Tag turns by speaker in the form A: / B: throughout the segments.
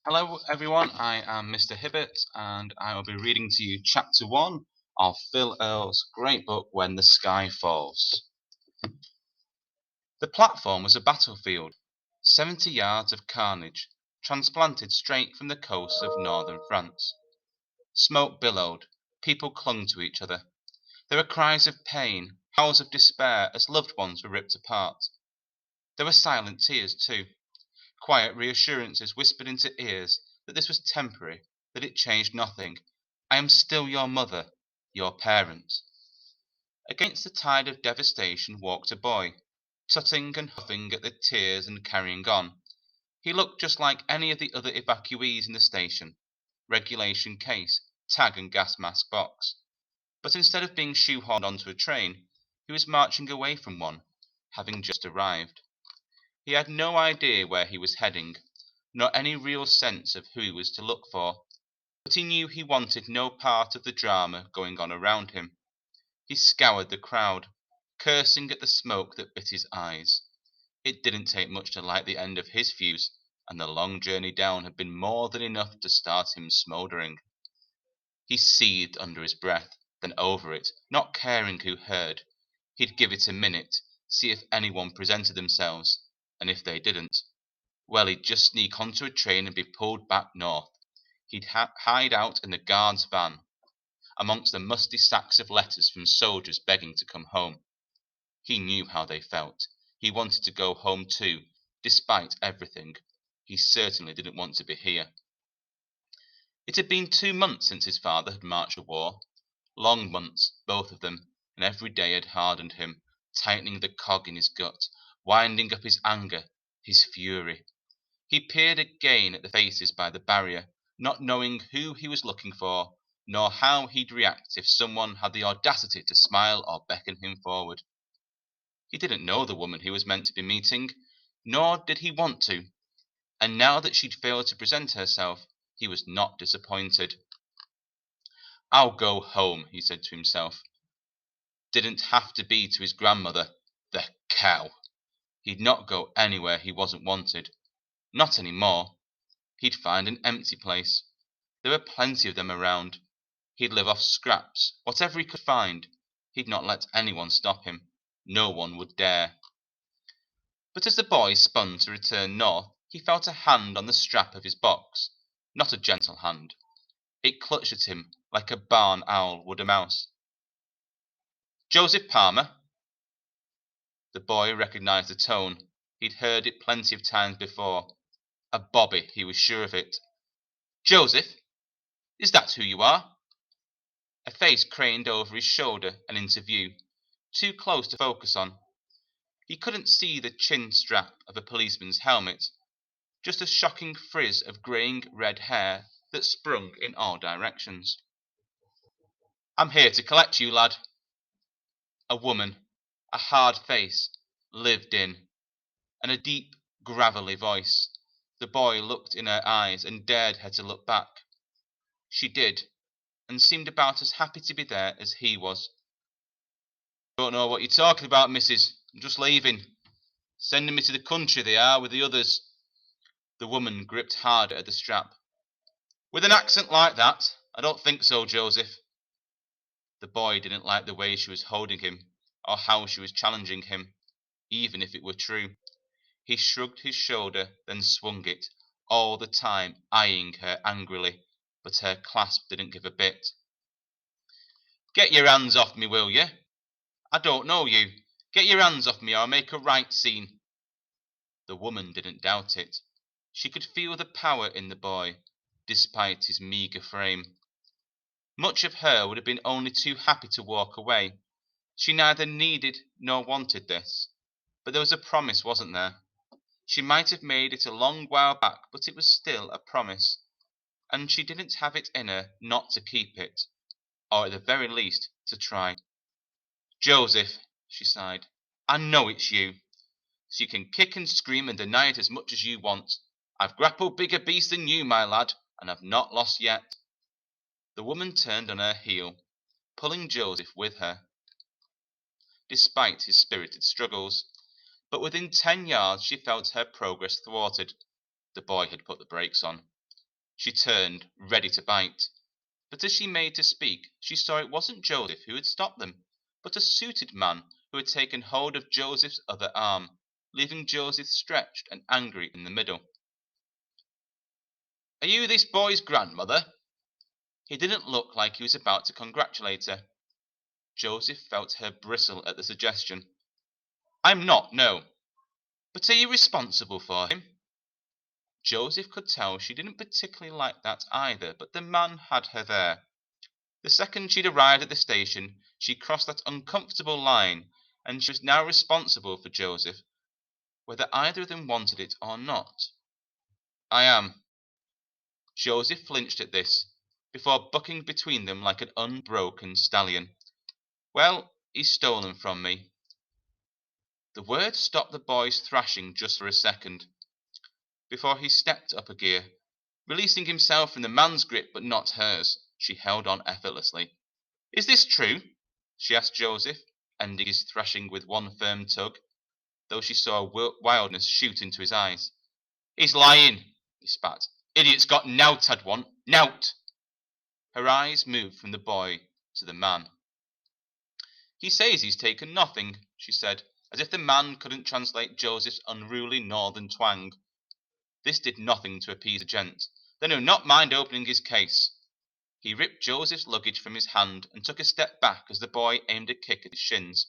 A: Hello, everyone. I am Mr. Hibbert, and I will be reading to you Chapter 1 of Phil Earle's great book, When the Sky Falls. The platform was a battlefield, 70 yards of carnage, transplanted straight from the coast of northern France. Smoke billowed, people clung to each other. There were cries of pain, howls of despair as loved ones were ripped apart. There were silent tears, too. Quiet reassurances whispered into ears that this was temporary, that it changed nothing. I am still your mother, your parent. Against the tide of devastation walked a boy, tutting and huffing at the tears and carrying on. He looked just like any of the other evacuees in the station. Regulation case, tag and gas mask box. But instead of being shoehorned onto a train, he was marching away from one, having just arrived. He had no idea where he was heading, nor any real sense of who he was to look for, but he knew he wanted no part of the drama going on around him. He scoured the crowd, cursing at the smoke that bit his eyes. It didn't take much to light the end of his fuse, and the long journey down had been more than enough to start him smouldering. He seethed under his breath, then over it, not caring who heard. He'd give it a minute, see if anyone presented themselves, and if they didn't, well, he'd just sneak onto a train and be pulled back north. He'd hide out in the guard's van, amongst the musty sacks of letters from soldiers begging to come home. He knew how they felt. He wanted to go home too, despite everything. He certainly didn't want to be here. It had been 2 months since his father had marched to war. Long months, both of them, and every day had hardened him, tightening the cog in his gut, winding up his anger, his fury. He peered again at the faces by the barrier, not knowing who he was looking for, nor how he'd react if someone had the audacity to smile or beckon him forward. He didn't know the woman he was meant to be meeting, nor did he want to, and now that she'd failed to present herself, he was not disappointed. I'll go home, he said to himself. Didn't have to be to his grandmother. The cow! He'd not go anywhere he wasn't wanted. Not any more. He'd find an empty place. There were plenty of them around. He'd live off scraps, whatever he could find. He'd not let anyone stop him. No one would dare. But as the boy spun to return north, he felt a hand on the strap of his box. Not a gentle hand. It clutched at him like a barn owl would a mouse. Joseph Palmer? The boy recognized the tone. He'd heard it plenty of times before. A bobby, he was sure of it. Joseph? Is that who you are? A face craned over his shoulder and into view, too close to focus on. He couldn't see the chin strap of a policeman's helmet, just a shocking frizz of greying red hair that sprung in all directions. I'm here to collect you, lad. A woman, a hard face, lived in, and a deep, gravelly voice. The boy looked in her eyes and dared her to look back. She did, and seemed about as happy to be there as he was. Don't know what you're talking about, missus. I'm just leaving. Sending me to the country they are with the others. The woman gripped harder at the strap. With an accent like that? I don't think so, Joseph. The boy didn't like the way she was holding him, or how she was challenging him, even if it were true. He shrugged his shoulder, then swung it, all the time eyeing her angrily, but her clasp didn't give a bit. Get your hands off me, will you? I don't know you. Get your hands off me or I'll make a right scene. The woman didn't doubt it. She could feel the power in the boy, despite his meagre frame. Much of her would have been only too happy to walk away. She neither needed nor wanted this. But there was a promise, wasn't there? She might have made it a long while back, but it was still a promise, and she didn't have it in her not to keep it, or at the very least to try. Joseph, she sighed, I know it's you. So you can kick and scream and deny it as much as you want. I've grappled bigger beasts than you, my lad, and I've not lost yet. The woman turned on her heel, pulling Joseph with her, despite his spirited struggles. But within 10 yards she felt her progress thwarted. The boy had put the brakes on. She turned, ready to bite. But as she made to speak, she saw it wasn't Joseph who had stopped them, but a suited man who had taken hold of Joseph's other arm, leaving Joseph stretched and angry in the middle. "Are you this boy's grandmother?" He didn't look like he was about to congratulate her. Joseph felt her bristle at the suggestion. "I'm not, no. But are you responsible for him?" Joseph could tell she didn't particularly like that either, but the man had her there. The second she'd arrived at the station, she crossed that uncomfortable line, and she was now responsible for Joseph, whether either of them wanted it or not. "I am." Joseph flinched at this, before bucking between them like an unbroken stallion. "Well, he's stolen from me." The word stopped the boy's thrashing just for a second, before he stepped up a gear. Releasing himself from the man's grip, but not hers, she held on effortlessly. "Is this true?" she asked Joseph, ending his thrashing with one firm tug, though she saw wildness shoot into his eyes. "He's lying," he spat. "Idiot's got nowt I'd want. Nowt." Her eyes moved from the boy to the man. "He says he's taken nothing," she said, as if the man couldn't translate Joseph's unruly northern twang. This did nothing to appease the gent. "Then he'll not mind opening his case." He ripped Joseph's luggage from his hand and took a step back as the boy aimed a kick at his shins.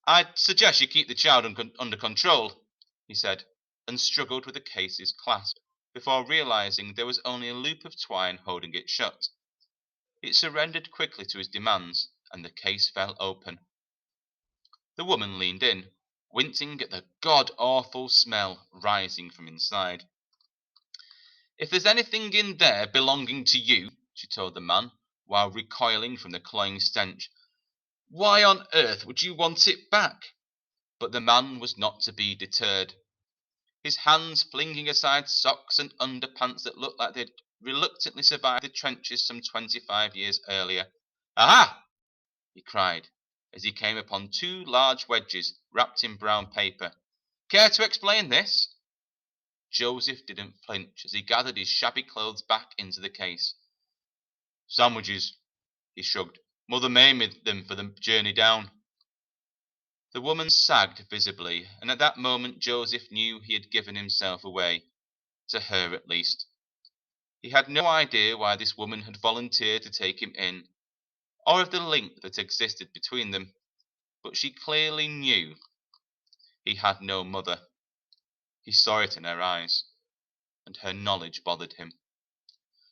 A: "I'd suggest you keep the child under control," he said, and struggled with the case's clasp, before realizing there was only a loop of twine holding it shut. It surrendered quickly to his demands, and the case fell open. The woman leaned in, wincing at the god-awful smell rising from inside. "If there's anything in there belonging to you," she told the man, while recoiling from the cloying stench, "why on earth would you want it back?" But the man was not to be deterred. His hands flinging aside socks and underpants that looked like they'd reluctantly survived the trenches some 25 years earlier. "Aha!" he cried, as he came upon two large wedges wrapped in brown paper. "Care to explain this?" Joseph didn't flinch as he gathered his shabby clothes back into the case. "Sandwiches," he shrugged. "Mother made me them for the journey down." The woman sagged visibly, and at that moment Joseph knew he had given himself away, to her at least. He had no idea why this woman had volunteered to take him in, or of the link that existed between them, but she clearly knew he had no mother. He saw it in her eyes, and her knowledge bothered him.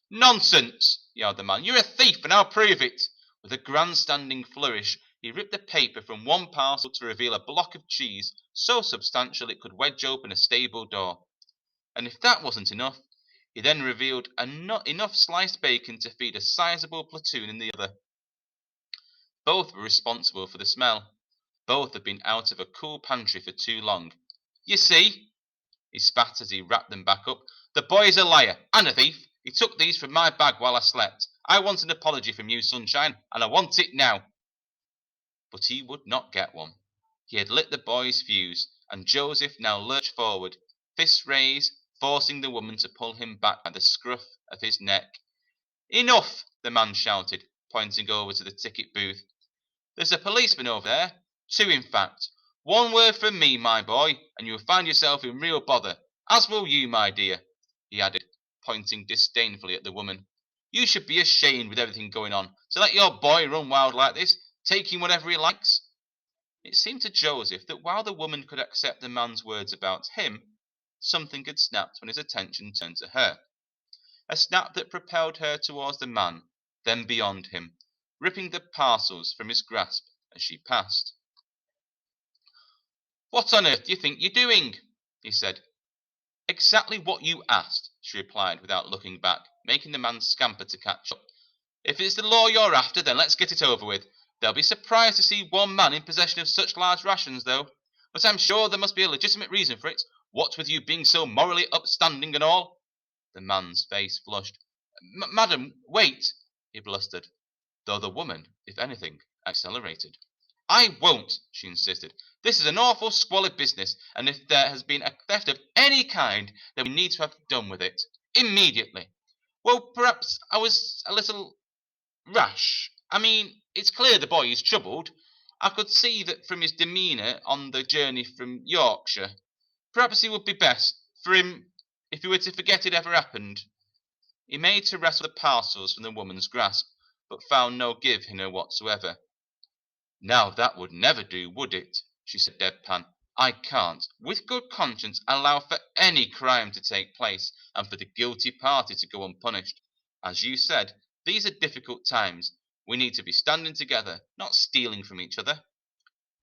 A: "Nonsense!" yelled the man. "You're a thief, and I'll prove it." With a grandstanding flourish, he ripped the paper from one parcel to reveal a block of cheese so substantial it could wedge open a stable door. And if that wasn't enough, he then revealed enough sliced bacon to feed a sizable platoon in the other. Both were responsible for the smell. Both had been out of a cool pantry for too long. "You see," he spat as he wrapped them back up, "the boy is a liar and a thief. He took these from my bag while I slept. I want an apology from you, Sunshine, and I want it now." But he would not get one. He had lit the boy's fuse, and Joseph now lurched forward, fists raised, forcing the woman to pull him back by the scruff of his neck. "Enough!" the man shouted, pointing over to the ticket booth. "There's a policeman over there. Two, in fact. One word from me, my boy, and you'll find yourself in real bother. As will you, my dear," he added, pointing disdainfully at the woman. "You should be ashamed with everything going on, to let your boy run wild like this, taking whatever he likes." It seemed to Joseph that while the woman could accept the man's words about him, something had snapped when his attention turned to her. A snap that propelled her towards the man, then beyond him, ripping the parcels from his grasp as she passed. "What on earth do you think you're doing?" he said. "Exactly what you asked," she replied without looking back, making the man scamper to catch up. "If it's the law you're after, then let's get it over with. They'll be surprised to see one man in possession of such large rations, though. But I'm sure there must be a legitimate reason for it, what with you being so morally upstanding and all." The man's face flushed. "Madam, wait," he blustered, though the woman, if anything, accelerated. "I won't," she insisted. "This is an awful squalid business, and if there has been a theft of any kind, then we need to have done with it. Immediately. Well, perhaps I was a little rash. I mean, it's clear the boy is troubled. I could see that from his demeanour on the journey from Yorkshire. Perhaps it would be best for him if he were to forget it ever happened. He made to wrestle the parcels from the woman's grasp, but found no give in her whatsoever. Now that would never do, would it? She said deadpan. I can't, with good conscience, allow for any crime to take place, and for the guilty party to go unpunished. As you said, these are difficult times. We need to be standing together, not stealing from each other.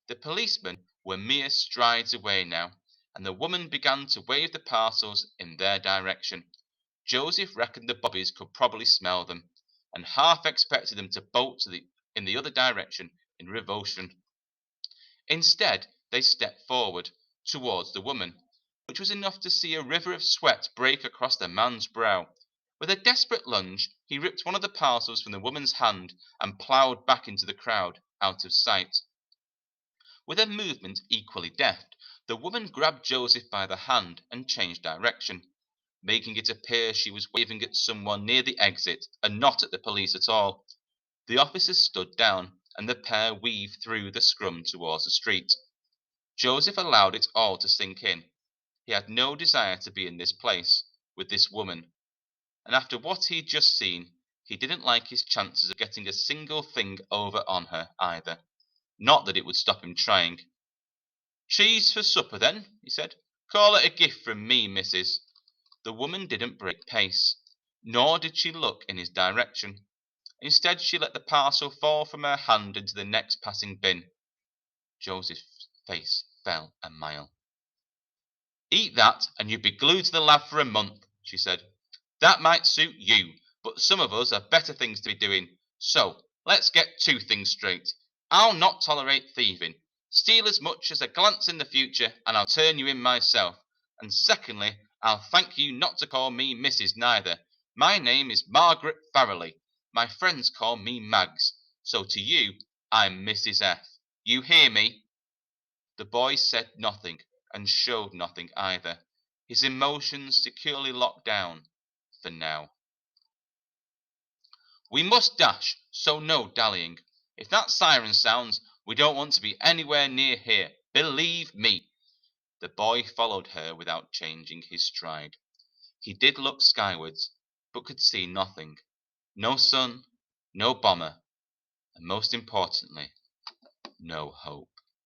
A: The policemen were mere strides away now, and the woman began to wave the parcels in their direction. Joseph reckoned the bobbies could probably smell them, and half expected them to bolt in the other direction in revulsion. Instead, they stepped forward, towards the woman, which was enough to see a river of sweat break across the man's brow. With a desperate lunge, he ripped one of the parcels from the woman's hand and ploughed back into the crowd, out of sight. With a movement equally deft, the woman grabbed Joseph by the hand and changed direction, making it appear she was waving at someone near the exit and not at the police at all. The officers stood down, and the pair weaved through the scrum towards the street. Joseph allowed it all to sink in. He had no desire to be in this place, with this woman, and after what he'd just seen, he didn't like his chances of getting a single thing over on her either. Not that it would stop him trying. "Cheese for supper, then," he said. "Call it a gift from me, missus." The woman didn't break pace, nor did she look in his direction. Instead, she let the parcel fall from her hand into the next passing bin. Joseph's face fell a mile. "Eat that, and you'd be glued to the lad for a month," she said. "That might suit you, but some of us have better things to be doing. So, let's get two things straight. I'll not tolerate thieving. Steal as much as a glance in the future, and I'll turn you in myself. And secondly, I'll thank you not to call me Mrs. neither. My name is Margaret Farrelly. My friends call me Mags. So to you, I'm Mrs. F. You hear me?" The boy said nothing, and showed nothing either, his emotions securely locked down for now. "We must dash, so no dallying. If that siren sounds, we don't want to be anywhere near here, believe me." The boy followed her without changing his stride. He did look skywards, but could see nothing. No sun, no bomber, and most importantly, no hope.